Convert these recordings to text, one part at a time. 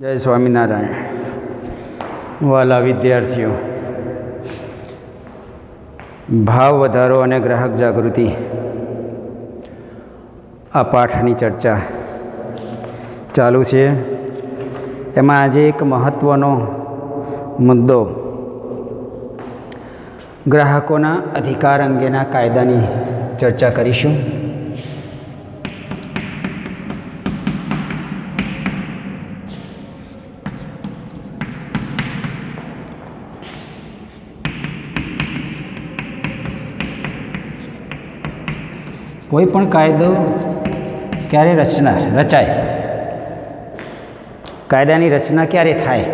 જય સ્વામિનારાયણ. વાલા વિદ્યાર્થીઓ, ભાવ વધારો અને ગ્રાહક જાગૃતિ આ પાઠની ચર્ચા ચાલુ છે. એમાં આજે એક મહત્ત્વનો મુદ્દો ગ્રાહકોના અધિકાર અંગેના કાયદાની ચર્ચા કરીશું. કોઈ પણ કાયદો ક્યારે રચાય, કાયદાની રચના ક્યારે થાય?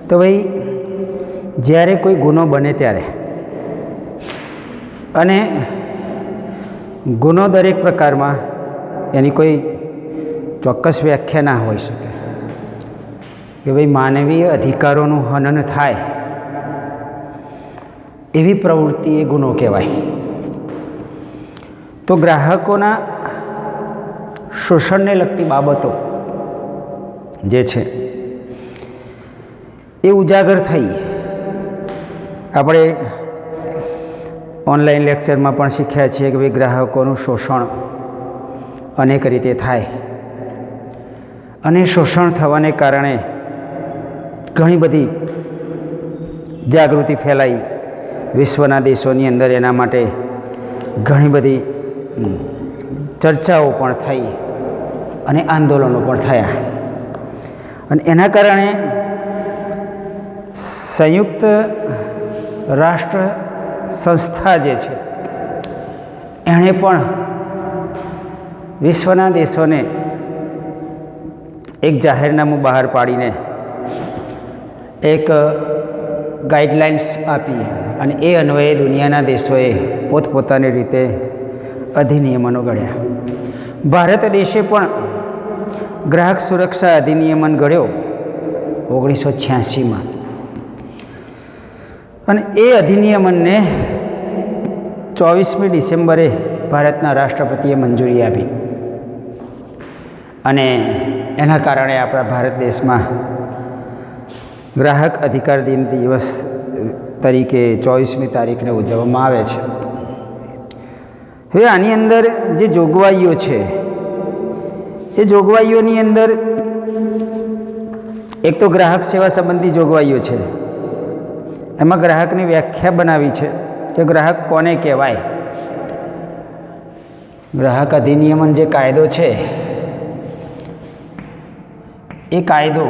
તો ભાઈ જ્યારે કોઈ ગુનો બને ત્યારે, અને ગુનો દરેક પ્રકારમાં એની કોઈ ચોક્કસ વ્યાખ્યા ના હોઈ શકે કે ભાઈ માનવીય અધિકારોનું હનન થાય એવી પ્રવૃત્તિ એ ગુનો કહેવાય. તો ગ્રાહકોના શોષણને લગતી બાબતો જે છે એ ઉજાગર થઈ. આપણે ઓનલાઈન લેક્ચરમાં પણ શીખ્યા છીએ કે ભાઈ ગ્રાહકોનું શોષણ અનેક રીતે થાય, અને શોષણ થવાને કારણે ઘણી બધી જાગૃતિ ફેલાઈ. વિશ્વના દેશોની અંદર એના માટે ઘણી બધી ચર્ચાઓ પણ થઈ અને આંદોલનો પણ થયા, અને એના કારણે સંયુક્ત રાષ્ટ્ર સંસ્થા જે છે એણે પણ વિશ્વના દેશોને એક જાહેરનામું બહાર પાડીને એક ગાઈડલાઇન્સ આપી, અને એ અન્વયે દુનિયાના દેશોએ પોતપોતાની રીતે અધિનિયમનો ઘડ્યા. ભારત દેશે પણ ગ્રાહક સુરક્ષા અધિનિયમન ઘડ્યો 1986માં, અને એ અધિનિયમનને 24મી ડિસેમ્બરે ભારતના રાષ્ટ્રપતિએ મંજૂરી આપી, અને એના કારણે આપણા ભારત દેશમાં ગ્રાહક અધિકાર દિન દિવસ તરીકે 24મી તારીખને ઉજવવામાં આવે છે. હવે આની અંદર જે જોગવાઈઓ છે એ જોગવાઈઓની અંદર એક તો ગ્રાહક સેવા સંબંધી જોગવાઈઓ છે. એમાં ગ્રાહકની વ્યાખ્યા બનાવી છે કે ગ્રાહક કોને કહેવાય. ગ્રાહક અધિનિયમન જે કાયદો છે એ કાયદો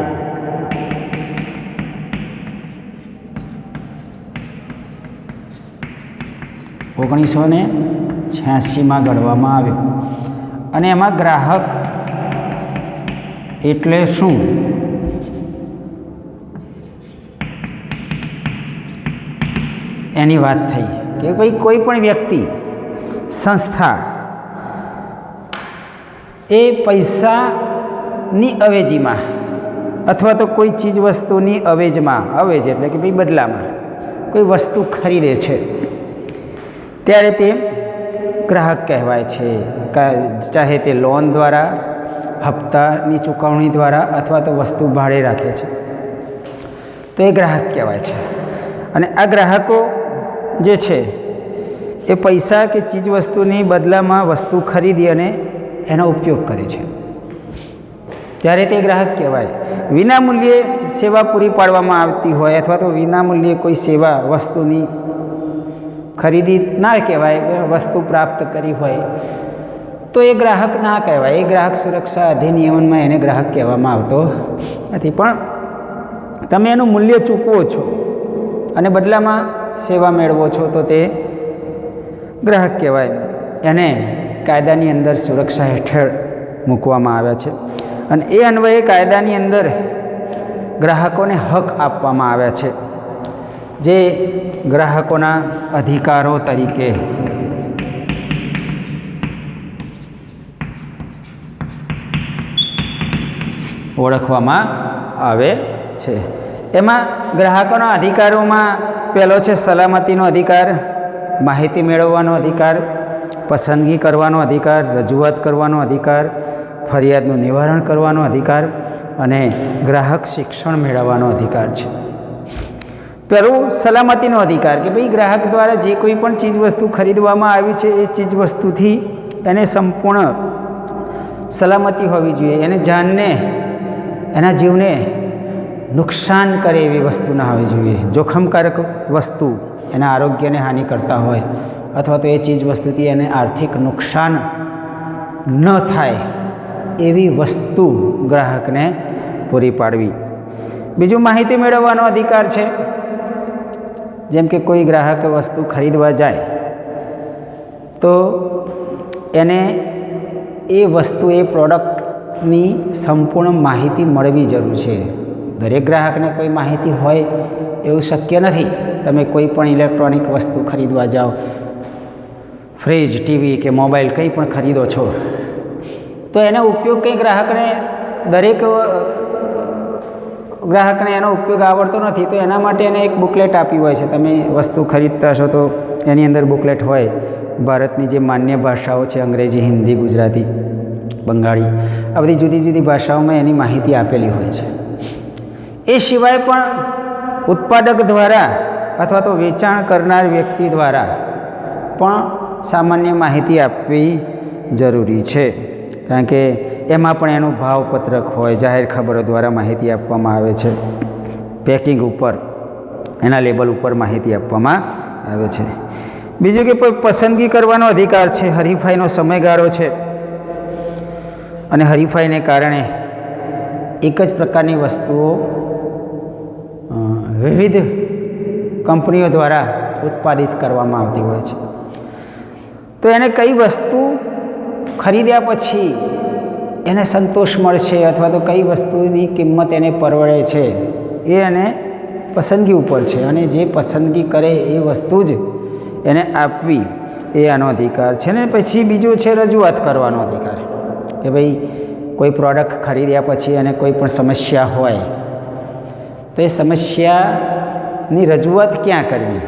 ઓગણીસો 86માં ઘડવામાં આવ્યો, અને એમાં ગ્રાહક એટલે શું એની વાત થઈ કે ભાઈ કોઈ પણ વ્યક્તિ, સંસ્થા એ પૈસાની અવેજીમાં અથવા તો કોઈ ચીજ વસ્તુની અવેજમાં, અવેજ એટલે કે ભાઈ બદલામાં કોઈ વસ્તુ ખરીદે છે ત્યારે તે ગ્રાહક કહેવાય છે. ચાહે તે લોન દ્વારા, હપ્તાની ચૂકવણી દ્વારા, અથવા તો વસ્તુ ભાડે રાખે છે તો એ ગ્રાહક કહેવાય છે. અને આ ગ્રાહકો જે છે એ પૈસા કે ચીજ વસ્તુની બદલામાં વસ્તુ ખરીદી અને એનો ઉપયોગ કરે છે ત્યારે તે ગ્રાહક કહેવાય. વિનામૂલ્યે સેવા પૂરી પાડવામાં આવતી હોય, અથવા તો વિનામૂલ્યે કોઈ સેવા વસ્તુની ખરીદી ના કહેવાય, વસ્તુ પ્રાપ્ત કરી હોય તો એ ગ્રાહક ના કહેવાય. એ ગ્રાહક સુરક્ષા અધિનિયમનમાં એને ગ્રાહક કહેવામાં આવતો નથી. પણ તમે એનું મૂલ્ય ચૂકવો છો અને બદલામાં સેવા મેળવો છો તો તે ગ્રાહક કહેવાય. એને કાયદાની અંદર સુરક્ષા હેઠળ મૂકવામાં આવ્યા છે, અને એ અન્વયે કાયદાની અંદર ગ્રાહકોને હક આપવામાં આવ્યા છે જે ગ્રાહકોના અધિકારો તરીકે ઓળખવામાં આવે છે. એમાં ગ્રાહકોના અધિકારોમાં પહેલો છે સલામતીનો અધિકાર, માહિતી મેળવવાનો અધિકાર, પસંદગી કરવાનો અધિકાર, રજૂઆત કરવાનો અધિકાર, ફરિયાદનું નિવારણ કરવાનો અધિકાર, અને ગ્રાહક શિક્ષણ મેળવવાનો અધિકાર છે. પહેલું સલામતીનો અધિકાર કે ભાઈ ગ્રાહક દ્વારા જે કોઈ પણ ચીજ વસ્તુ ખરીદવામાં આવી છે એ ચીજ વસ્તુથી એને સંપૂર્ણ સલામતી હોવી જોઈએ. એને જાનને એના જીવને નુકસાન કરે એવી વસ્તુ ના હોવી જોઈએ. જોખમકારક વસ્તુ એના આરોગ્યને હાનિ કરતા હોય અથવા તો એ ચીજ વસ્તુથી એને આર્થિક નુકસાન ન થાય એવી વસ્તુ ગ્રાહકને પૂરી પાડવી. બીજું માહિતી મેળવવાનો અધિકાર છે. જેમ કે કોઈ ગ્રાહક વસ્તુ ખરીદવા જાય તો એને એ વસ્તુ એ પ્રોડક્ટની સંપૂર્ણ માહિતી મળવી જરૂર છે. દરેક ગ્રાહકને કોઈ માહિતી હોય એવું શક્ય નથી. તમે કોઈ પણ ઇલેક્ટ્રોનિક વસ્તુ ખરીદવા જાઓ, ફ્રીજ, ટીવી કે મોબાઈલ કંઈ પણ ખરીદો છો તો એનો ઉપયોગ કંઈ દરેક ગ્રાહકને એનો ઉપયોગ આવડતો નથી તો એના માટે એને એક બુકલેટ આપી હોય છે. તમે વસ્તુ ખરીદતા હશો તો એની અંદર બુકલેટ હોય. ભારતની જે માન્ય ભાષાઓ છે અંગ્રેજી, હિન્દી, ગુજરાતી, બંગાળી, આ બધી જુદી જુદી ભાષાઓમાં એની માહિતી આપેલી હોય છે. એ સિવાય પણ ઉત્પાદક દ્વારા અથવા તો વેચાણ કરનાર વ્યક્તિ દ્વારા પણ સામાન્ય માહિતી આપવી જરૂરી છે. કારણ કે એમાં પણ એનું ભાવપત્રક હોય, જાહેર ખબરો દ્વારા માહિતી આપવામાં આવે છે. પેકિંગ ઉપર એના લેબલ ઉપર માહિતી આપવામાં આવે છે. બીજું કે પસંદગી કરવાનો અધિકાર છે. હરીફાઈનો સમયગાળો છે અને હરીફાઈને કારણે એક જ પ્રકારની વસ્તુઓ વિવિધ કંપનીઓ દ્વારા ઉત્પાદિત કરવામાં આવતી હોય છે. તો એને કઈ વસ્તુ ખરીદ્યા પછી એને સંતોષ મળશે અથવા તો કઈ વસ્તુની કિંમત એને પરવડે છે એ એને પસંદગી ઉપર છે. અને જે પસંદગી કરે એ વસ્તુ જ એને આપવી એ આનો અધિકાર છે. ને પછી બીજું છે રજૂઆત કરવાનો અધિકાર કે ભાઈ કોઈ પ્રોડક્ટ ખરીદ્યા પછી એને કોઈ પણ સમસ્યા હોય તો એ સમસ્યાની રજૂઆત ક્યાં કરવી,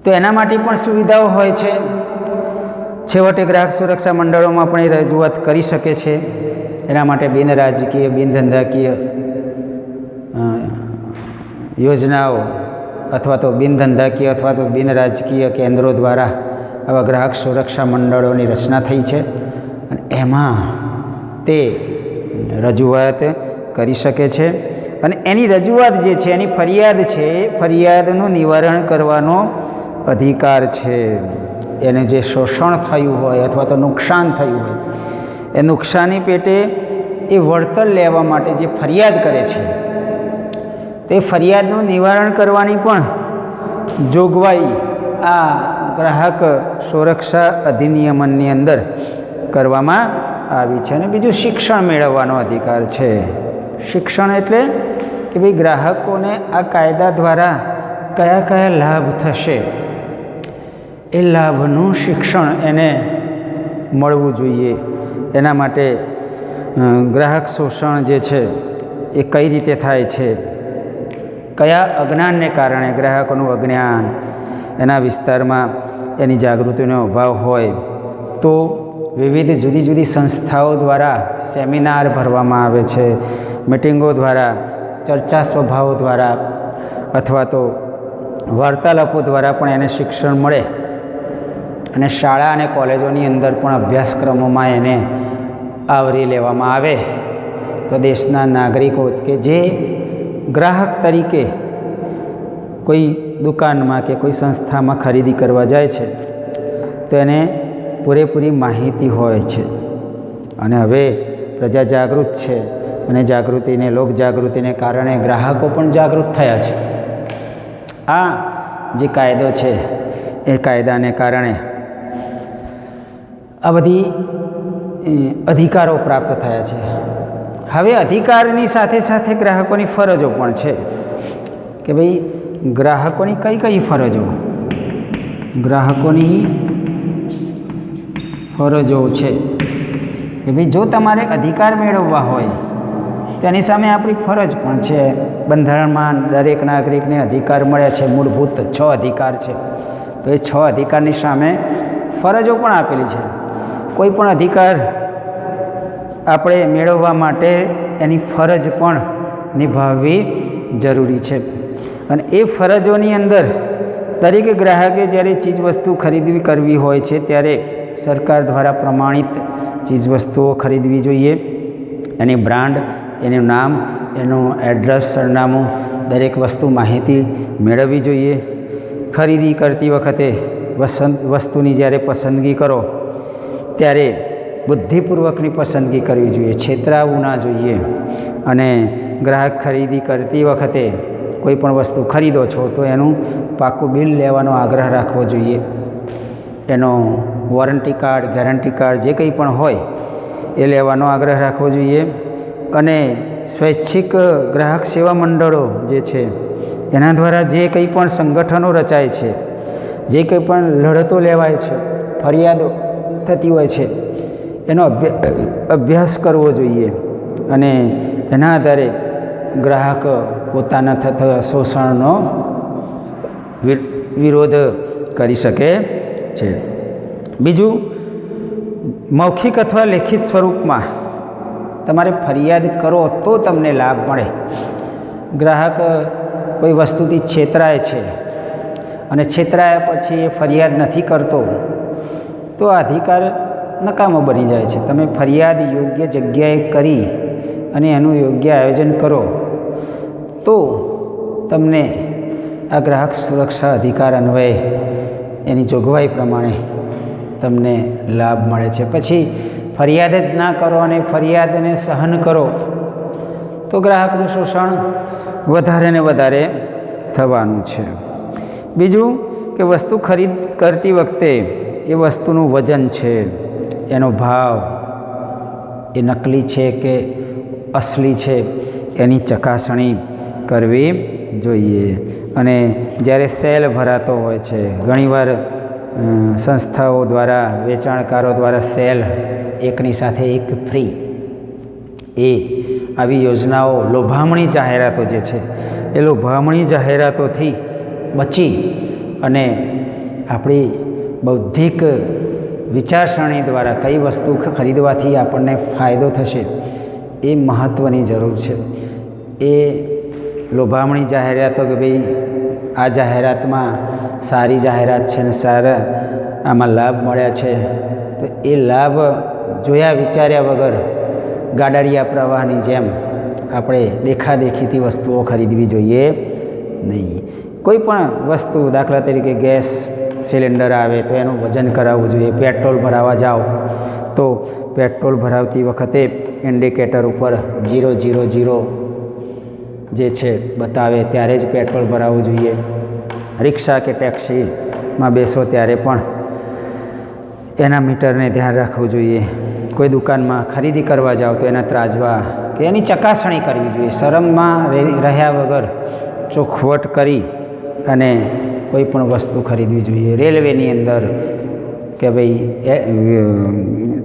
તો એના માટે પણ સુવિધાઓ હોય છે. છેવટે ગ્રાહક સુરક્ષા મંડળોમાં પણ એ રજૂઆત કરી શકે છે. એના માટે બિનરાજકીય, બિનધંધાકીય યોજનાઓ અથવા તો બિનધંધાકીય અથવા તો બિનરાજકીય કેન્દ્રો દ્વારા આવા ગ્રાહક સુરક્ષા મંડળોની રચના થઈ છે. અને એમાં તે રજૂઆત કરી શકે છે. અને એની રજૂઆત જે છે, એની ફરિયાદ છે, ફરિયાદનું નિવારણ કરવાનો અધિકાર છે. એને જે શોષણ થયું હોય અથવા તો નુકસાન થયું હોય એ નુકસાની પેટે એ વળતર લેવા માટે જે ફરિયાદ કરે છે તે ફરિયાદનું નિવારણ કરવાની પણ જોગવાઈ આ ગ્રાહક સુરક્ષા અધિનિયમની અંદર કરવામાં આવી છે. અને બીજું શિક્ષણ મેળવવાનો અધિકાર છે. શિક્ષણ એટલે કે ભાઈ ગ્રાહકોને આ કાયદા દ્વારા કયા કયા લાભ થશે એ લાભનું શિક્ષણ એને મળવું જોઈએ. એના માટે ગ્રાહક શોષણ જે છે એ કઈ રીતે થાય છે, કયા અજ્ઞાનને કારણે, ગ્રાહકોનું અજ્ઞાન, એના વિસ્તારમાં એની જાગૃતિનો અભાવ હોય તો વિવિધ જુદી જુદી સંસ્થાઓ દ્વારા સેમિનાર ભરવામાં આવે છે. મિટિંગો દ્વારા, ચર્ચા સ્વભાવો દ્વારા અથવા તો વાર્તાલાપો દ્વારા પણ એને શિક્ષણ મળે. અને શાળા અને કોલેજોની અંદર પણ અભ્યાસક્રમોમાં એને આવરી લેવામાં આવે તો દેશના નાગરિકો કે જે ગ્રાહક તરીકે કોઈ દુકાનમાં કે કોઈ સંસ્થામાં ખરીદી કરવા જાય છે તો એને પૂરેપૂરી માહિતી હોય છે. અને હવે પ્રજા જાગૃત છે અને જાગૃતિને, લોકજાગૃતિને કારણે ગ્રાહકો પણ જાગૃત થયા છે. આ જે કાયદો છે એ કાયદાને કારણે આ બધી અધિકારો પ્રાપ્ત થયા છે. હવે અધિકારની સાથે સાથે ગ્રાહકોની ફરજો પણ છે કે ભાઈ ગ્રાહકોની કઈ કઈ ફરજો, ગ્રાહકોની ફરજો છે કે ભાઈ જો તમારે અધિકાર મેળવવા હોય તો એની સામે આપણી ફરજ પણ છે. બંધારણમાં દરેક નાગરિકને અધિકાર મળ્યા છે. મૂળભૂત 6 અધિકાર છે. તો એ 6 અધિકારની સામે ફરજો પણ આપેલી છે. કોઈ પણ અધિકાર આપણે મેળવવા માટે એની ફરજ પણ નિભાવવી જરૂરી છે. અને એ ફરજોની અંદર દરેક ગ્રાહકે જ્યારે ચીજવસ્તુ ખરીદવી કરવી હોય છે ત્યારે સરકાર દ્વારા પ્રમાણિત ચીજવસ્તુઓ ખરીદવી જોઈએ. એની બ્રાન્ડ, એનું નામ, એનું એડ્રેસ, સરનામું, દરેક વસ્તુ માહિતી મેળવવી જોઈએ. ખરીદી કરતી વખતે વસ્તુની જ્યારે પસંદગી કરો ત્યારે બુદ્ધિપૂર્વકની પસંદગી કરવી જોઈએ, છેતરાવું ના જોઈએ. અને ગ્રાહક ખરીદી કરતી વખતે કોઈ પણ વસ્તુ ખરીદો છો તો એનું પાકું બિલ લેવાનો આગ્રહ રાખવો જોઈએ. એનો વોરંટી કાર્ડ, ગેરંટી કાર્ડ જે કંઈ પણ હોય એ લેવાનો આગ્રહ રાખવો જોઈએ. અને સ્વૈચ્છિક ગ્રાહક સેવા મંડળો જે છે એના દ્વારા જે કંઈ પણ સંગઠનો રચાય છે, જે કંઈ પણ લડતો લેવાય છે, ફરિયાદો થતી હોય છે, એનો અભ્યાસ કરવો જોઈએ. અને એના આધારે ગ્રાહક પોતાના થતા શોષણનો વિરોધ કરી શકે છે. બીજું, મૌખિક અથવા લેખિત સ્વરૂપમાં તમારે ફરિયાદ કરો તો તમને લાભ મળે. ગ્રાહક કોઈ વસ્તુથી છેતરાય છે અને છેતરાયા પછી એ ફરિયાદ નથી કરતો તો આ અધિકાર નકામો બની જાય છે. તમે ફરિયાદ યોગ્ય જગ્યાએ કરી અને એનું યોગ્ય આયોજન કરો તો તમને આ ગ્રાહક સુરક્ષા અધિકાર અન્વયે એની જોગવાઈ પ્રમાણે તમને લાભ મળે છે. પછી ફરિયાદ જ ના કરો અને ફરિયાદને સહન કરો તો ગ્રાહકનું શોષણ વધારે ને વધારે થવાનું છે. બીજું કે વસ્તુ ખરીદ કરતી વખતે એ વસ્તુનું વજન છે, એનો ભાવ, એ નકલી છે કે અસલી છે એની ચકાસણી કરવી જોઈએ. અને જ્યારે સેલ ભરાતો હોય છે, ઘણીવાર સંસ્થાઓ દ્વારા, વેચાણકારો દ્વારા સેલ એકની સાથે એક ફ્રી, એ આવી યોજનાઓ, લોભામણી જાહેરાતો જે છે એ લોભામણી જાહેરાતોથી બચી અને આપણી બૌદ્ધિક વિચારસરણી દ્વારા કઈ વસ્તુ ખરીદવાથી આપણને ફાયદો થશે એ મહત્ત્વની જરૂર છે. એ લોભામણી જાહેરાતો કે ભાઈ આ જાહેરાતમાં સારી જાહેરાત છે ને સારા આમાં લાભ મળ્યા છે, તો એ લાભ જોયા વિચાર્યા વગર ગાડારિયા પ્રવાહની જેમ આપણે દેખાદેખીથી વસ્તુઓ ખરીદવી જોઈએ નહીં. કોઈ પણ વસ્તુ, દાખલા તરીકે ગેસ સિલિન્ડર આવે તો એનું વજન કરાવવું જોઈએ. પેટ્રોલ ભરાવવા જાઓ તો પેટ્રોલ ભરાવતી વખતે ઇન્ડિકેટર ઉપર 000 જે છે બતાવે ત્યારે જ પેટ્રોલ ભરાવવું જોઈએ. રિક્ષા કે ટેક્સીમાં બેસો ત્યારે પણ એના મીટરને ધ્યાન રાખવું જોઈએ. કોઈ દુકાનમાં ખરીદી કરવા જાઓ તો એના ત્રાજવા કે એની ચકાસણી કરવી જોઈએ. શરમમાં રહ્યા વગર ચોખવટ કરી અને કોઈ પણ વસ્તુ ખરીદવી જોઈએ. રેલવેની અંદર કે ભાઈ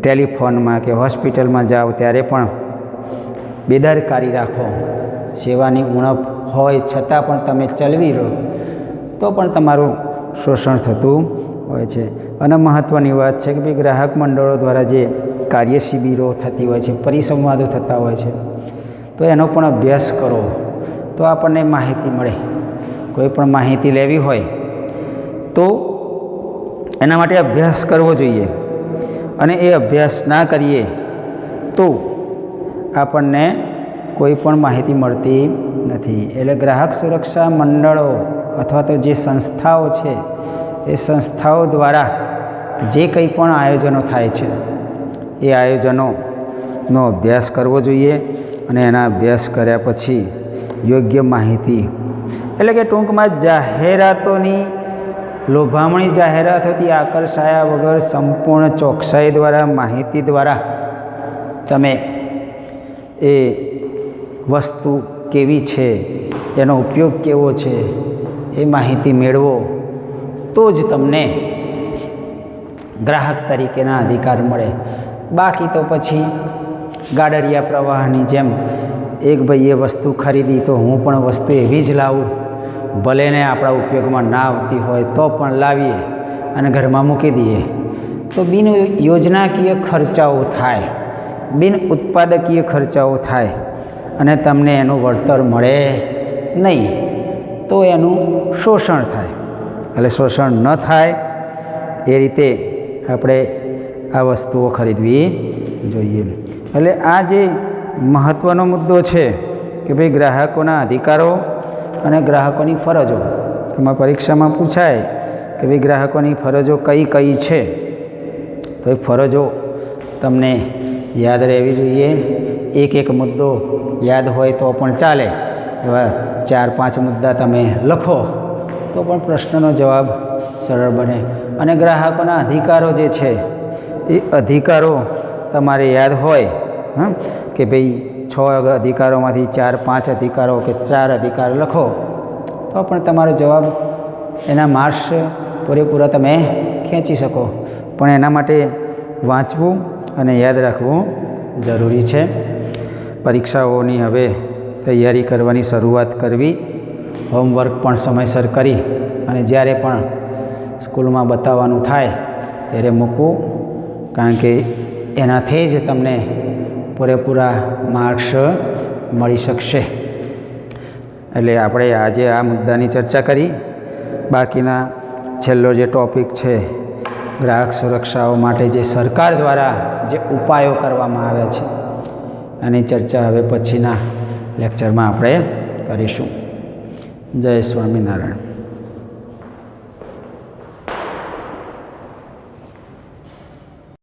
ટેલિફોનમાં કે હોસ્પિટલમાં જાઓ ત્યારે પણ બેદરકારી રાખો. સેવાની ઉણપ હોય છતાં પણ તમે ચલવી રહો તો પણ તમારું શોષણ થતું હોય છે. અને મહત્ત્વની વાત છે કે ભાઈ ગ્રાહક મંડળો દ્વારા જે કાર્ય શિબિરો થતી હોય છે, પરિસંવાદો થતા હોય છે, તો એનો પણ અભ્યાસ કરો તો આપણને માહિતી મળે. કોઈ પણ માહિતી લેવી હોય તો એના માટે અભ્યાસ કરવો જોઈએ. અને એ અભ્યાસ ના કરીએ તો આપણને કોઈ પણ માહિતી મળતી નથી. એટલે ગ્રાહક સુરક્ષા મંડળો અથવા તો જે સંસ્થાઓ છે એ સંસ્થાઓ દ્વારા જે કંઈ પણ આયોજનો થાય છે એ આયોજનોનો અભ્યાસ કરવો જોઈએ. અને એના અભ્યાસ કર્યા પછી યોગ્ય માહિતી, એટલે કે ટૂંકમાં જાહેરાતોની, લોભામણી જાહેરાતોથી આકર્ષાયા વગર સંપૂર્ણ ચોકસાઈ દ્વારા, માહિતી દ્વારા તમે એ વસ્તુ કેવી છે, એનો ઉપયોગ કેવો છે એ માહિતી મેળવો તો જ તમને ગ્રાહક તરીકેના અધિકાર મળે. બાકી તો પછી ગાડરિયા પ્રવાહની જેમ એક ભાઈએ વસ્તુ ખરીદી તો હું પણ વસ્તુ એવી જ લાવું, ભલે ને આપણા ઉપયોગમાં ના આવતી હોય તો પણ લાવીએ અને ઘરમાં મૂકી દઈએ તો બિન યોજનાકીય ખર્ચાઓ થાય. બિન ઉત્પાદકીય ખર્ચાઓ થાય અને તમને એનું વળતર મળે નહીં તો એનું શોષણ થાય. એટલે શોષણ ન થાય એ રીતે આપણે આ વસ્તુઓ ખરીદવી જોઈએ. એટલે આ જે મહત્ત્વનો મુદ્દો છે કે ભાઈ ગ્રાહકોના અધિકારો અને ગ્રાહકોની ફરજો. એમાં પરીક્ષામાં પૂછાય કે ભાઈ ગ્રાહકોની ફરજો કઈ કઈ છે, તો એ ફરજો તમને યાદ રહેવી જોઈએ. એક એક મુદ્દો યાદ હોય તો પણ ચાલે, એવા 4-5 મુદ્દા તમે લખો તો પણ પ્રશ્નનો જવાબ સરળ બને. અને ગ્રાહકોના અધિકારો જે છે એ અધિકારો તમારે યાદ હોય, કે ભાઈ 6 અધિકારોમાંથી 4-5 અધિકારો કે 4 અધિકાર લખો તો પણ તમારો જવાબ, એના માર્ક્સ પૂરેપૂરા તમે ખેંચી શકો. પણ એના માટે વાંચવું અને યાદ રાખવું જરૂરી છે. પરીક્ષાઓની હવે તૈયારી કરવાની શરૂઆત કરવી, હોમવર્ક પણ સમયસર કરી અને જ્યારે પણ સ્કૂલમાં બતાવવાનું થાય ત્યારે મૂકવું, કારણ કે એનાથી જ તમને પૂરેપૂરા માર્ક્સ મળી શકશે. એટલે આપણે આજે આ મુદ્દાની ચર્ચા કરી. બાકીના છેલ્લો જે ટૉપિક છે, ગ્રાહક સુરક્ષાઓ માટે જે સરકાર દ્વારા જે ઉપાયો કરવામાં આવ્યા છે એની ચર્ચા હવે પછીના લેક્ચરમાં આપણે કરીશું. જય સ્વામિનારાયણ.